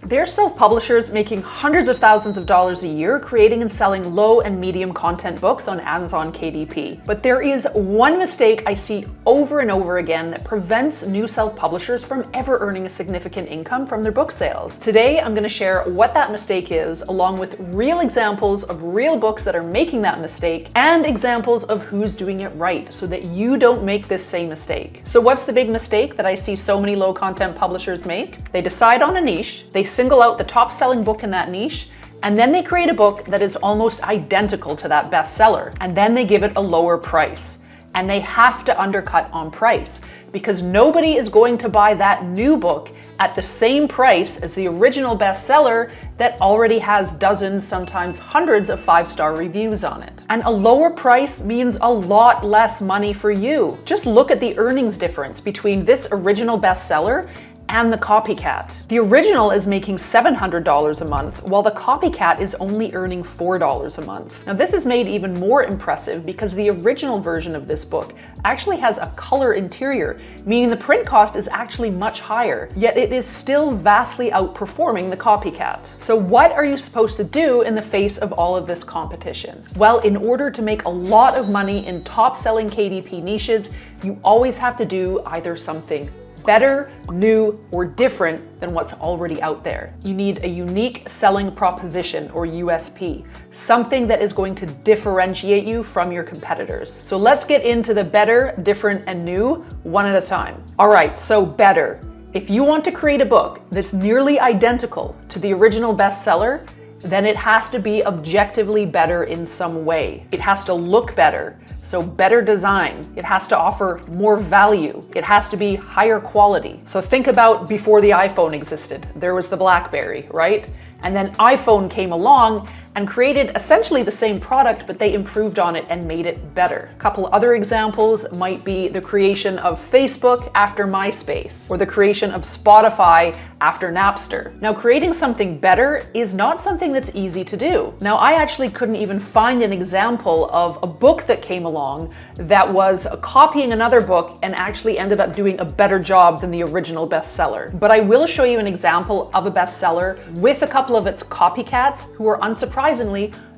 They're self-publishers making hundreds of thousands of dollars a year creating and selling low and medium content books on Amazon KDP. But there is one mistake I see over and over again that prevents new self-publishers from ever earning a significant income from their book sales. Today, I'm going to share what that mistake is, along with real examples of real books that are making that mistake and examples of who's doing it right so that you don't make this same mistake. So what's the big mistake that I see so many low content publishers make? They decide on a niche, they single out the top selling book in that niche, and then they create a book that is almost identical to that bestseller, and then they give it a lower price. And they have to undercut on price because nobody is going to buy that new book at the same price as the original bestseller that already has dozens, sometimes hundreds of 5-star reviews on it. And a lower price means a lot less money for you. Just look at the earnings difference between this original bestseller and the copycat. The original is making $700 a month, while the copycat is only earning $4 a month. Now this is made even more impressive because the original version of this book actually has a color interior, meaning the print cost is actually much higher, yet it is still vastly outperforming the copycat. So what are you supposed to do in the face of all of this competition? Well, in order to make a lot of money in top-selling KDP niches, you always have to do either something better, new, or different than what's already out there. You need a unique selling proposition or USP, something that is going to differentiate you from your competitors. So let's get into the better, different, and new one at a time. All right, so better. If you want to create a book that's nearly identical to the original bestseller, then it has to be objectively better in some way. It has to look better, so better design. It has to offer more value. It has to be higher quality. So think about before the iPhone existed. There was the BlackBerry, right? And then iPhone came along and created essentially the same product, but they improved on it and made it better. A couple other examples might be the creation of Facebook after MySpace, or the creation of Spotify after Napster. Now, creating something better is not something that's easy to do. Now, I actually couldn't even find an example of a book that came along that was copying another book and actually ended up doing a better job than the original bestseller. But I will show you an example of a bestseller with a couple of its copycats who are unsurprisingly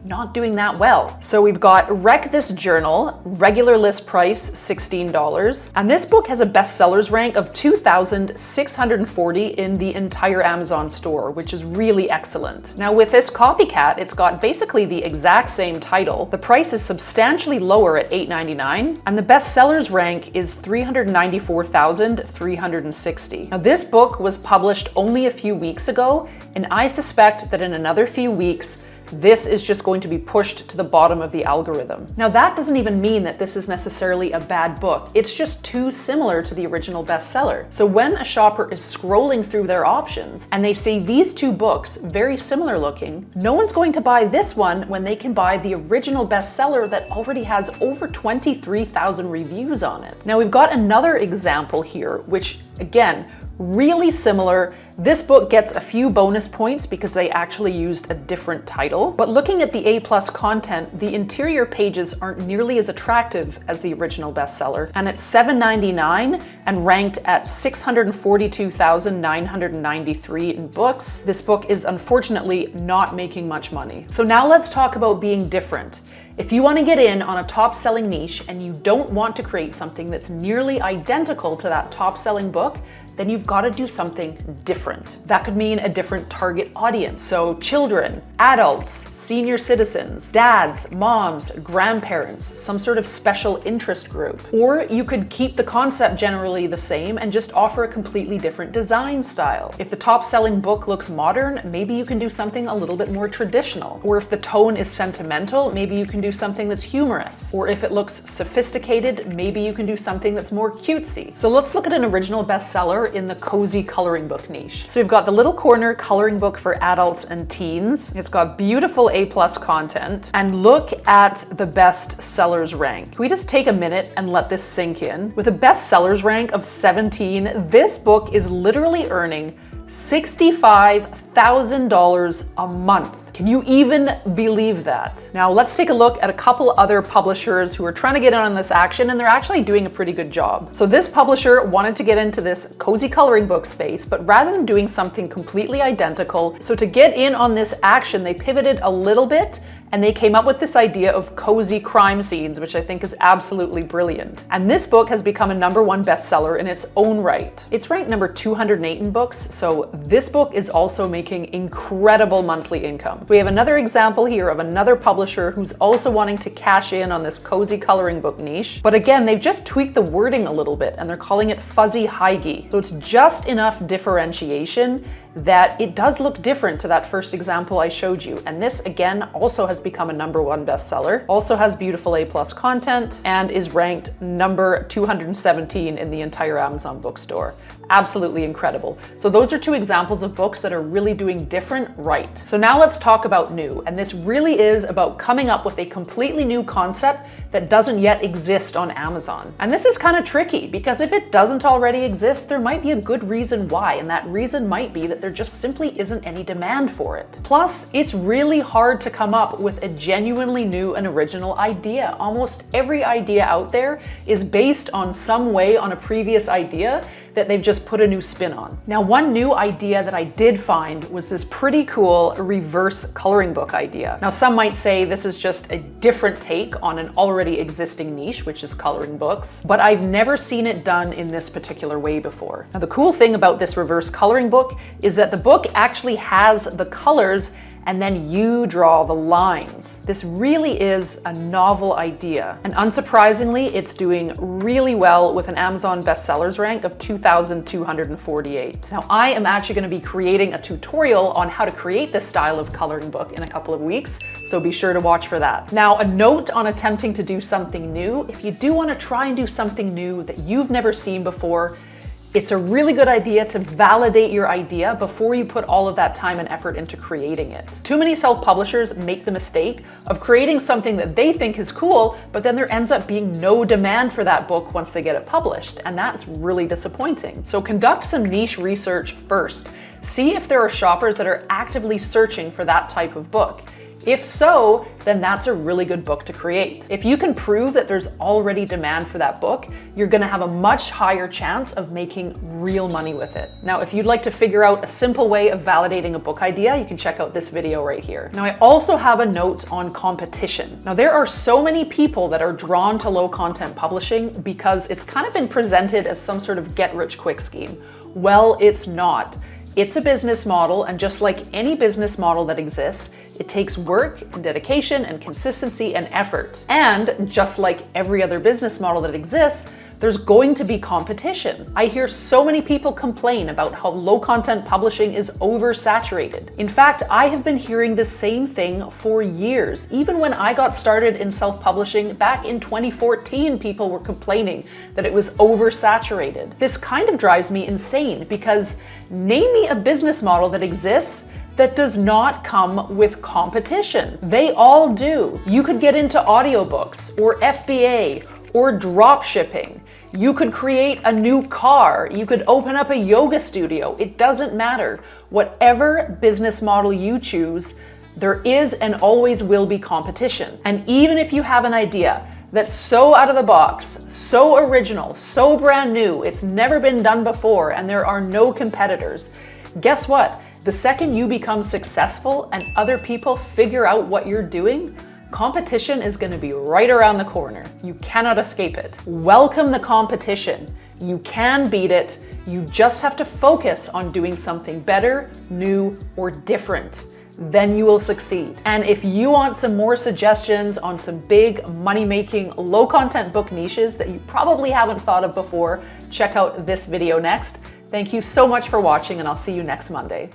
not doing that well. So we've got Wreck This Journal, regular list price $16, and this book has a bestsellers rank of 2,640 in the entire Amazon store, which is really excellent. Now with this copycat, it's got basically the exact same title. The price is substantially lower at $8.99, and the bestsellers rank is 394,360. Now this book was published only a few weeks ago, and I suspect that in another few weeks, this is just going to be pushed to the bottom of the algorithm. Now that doesn't even mean that this is necessarily a bad book. It's just too similar to the original bestseller. So when a shopper is scrolling through their options and they see these two books, very similar looking, no one's going to buy this one when they can buy the original bestseller that already has over 23,000 reviews on it. Now we've got another example here, which again, really similar. This book gets a few bonus points because they actually used a different title. But looking at the A+ content, the interior pages aren't nearly as attractive as the original bestseller. And it's $7.99 and ranked at 642,993 in books. This book is unfortunately not making much money. So now let's talk about being different. If you want to get in on a top-selling niche and you don't want to create something that's nearly identical to that top-selling book, then you've got to do something different. That could mean a different target audience. So children, adults, senior citizens, dads, moms, grandparents, some sort of special interest group. Or you could keep the concept generally the same and just offer a completely different design style. If the top-selling book looks modern, maybe you can do something a little bit more traditional. Or if the tone is sentimental, maybe you can do something that's humorous. Or if it looks sophisticated, maybe you can do something that's more cutesy. So let's look at an original bestseller in the cozy coloring book niche. So we've got the little corner coloring book for adults and teens. It's got beautiful A+ content, and look at the best sellers rank. Can we just take a minute and let this sink in? With a best sellers rank of 17, this book is literally earning $65,000 a month. Can you even believe that? Now let's take a look at a couple other publishers who are trying to get in on this action, and they're actually doing a pretty good job. So this publisher wanted to get into this cozy coloring book space, but rather than doing something completely identical, so to get in on this action, they pivoted a little bit and they came up with this idea of cozy crime scenes, which I think is absolutely brilliant. And this book has become a #1 bestseller in its own right. It's ranked number 208 in books, so this book is also making incredible monthly income. We have another example here of another publisher who's also wanting to cash in on this cozy coloring book niche. But again, they've just tweaked the wording a little bit and they're calling it fuzzy hygge. So it's just enough differentiation that it does look different to that first example I showed you. And this again also has become a #1 bestseller, also has beautiful A+ content, and is ranked number 217 in the entire Amazon bookstore. Absolutely incredible. So those are two examples of books that are really doing different right. So now let's talk about new. And this really is about coming up with a completely new concept that doesn't yet exist on Amazon. And this is kind of tricky because if it doesn't already exist, there might be a good reason why. And that reason might be that there just simply isn't any demand for it. Plus, it's really hard to come up with a genuinely new and original idea. Almost every idea out there is based on some way on a previous idea that they've just put a new spin on. Now, one new idea that I did find was this pretty cool reverse coloring book idea. Now, some might say this is just a different take on an already existing niche, which is coloring books, but I've never seen it done in this particular way before. Now, the cool thing about this reverse coloring book is that the book actually has the colors and then you draw the lines. This really is a novel idea. And unsurprisingly, it's doing really well with an Amazon bestsellers rank of 2,248. Now, I am actually going to be creating a tutorial on how to create this style of coloring book in a couple of weeks, so be sure to watch for that. Now, a note on attempting to do something new. If you do want to try and do something new that you've never seen before, it's a really good idea to validate your idea before you put all of that time and effort into creating it. Too many self-publishers make the mistake of creating something that they think is cool, but then there ends up being no demand for that book once they get it published, and that's really disappointing. So conduct some niche research first. See if there are shoppers that are actively searching for that type of book. If so, then that's a really good book to create. If you can prove that there's already demand for that book, you're gonna have a much higher chance of making real money with it. Now, if you'd like to figure out a simple way of validating a book idea, you can check out this video right here. Now, I also have a note on competition. Now, there are so many people that are drawn to low content publishing because it's kind of been presented as some sort of get-rich-quick scheme. Well, it's not. It's a business model, and just like any business model that exists, it takes work and dedication and consistency and effort. And just like every other business model that exists, there's going to be competition. I hear so many people complain about how low content publishing is oversaturated. In fact, I have been hearing the same thing for years. Even when I got started in self-publishing back in 2014, people were complaining that it was oversaturated. This kind of drives me insane because name me a business model that exists that does not come with competition. They all do. You could get into audiobooks or FBA or drop shipping. You could create a new car. You could open up a yoga studio. It doesn't matter. Whatever business model you choose, there is and always will be competition. And even if you have an idea that's so out of the box, so original, so brand new, it's never been done before, and there are no competitors, guess what? The second you become successful and other people figure out what you're doing, competition is going to be right around the corner. You cannot escape it. Welcome the competition. You can beat it. You just have to focus on doing something better, new, or different. Then you will succeed. And if you want some more suggestions on some big money-making, low-content book niches that you probably haven't thought of before, check out this video next. Thank you so much for watching, and I'll see you next Monday.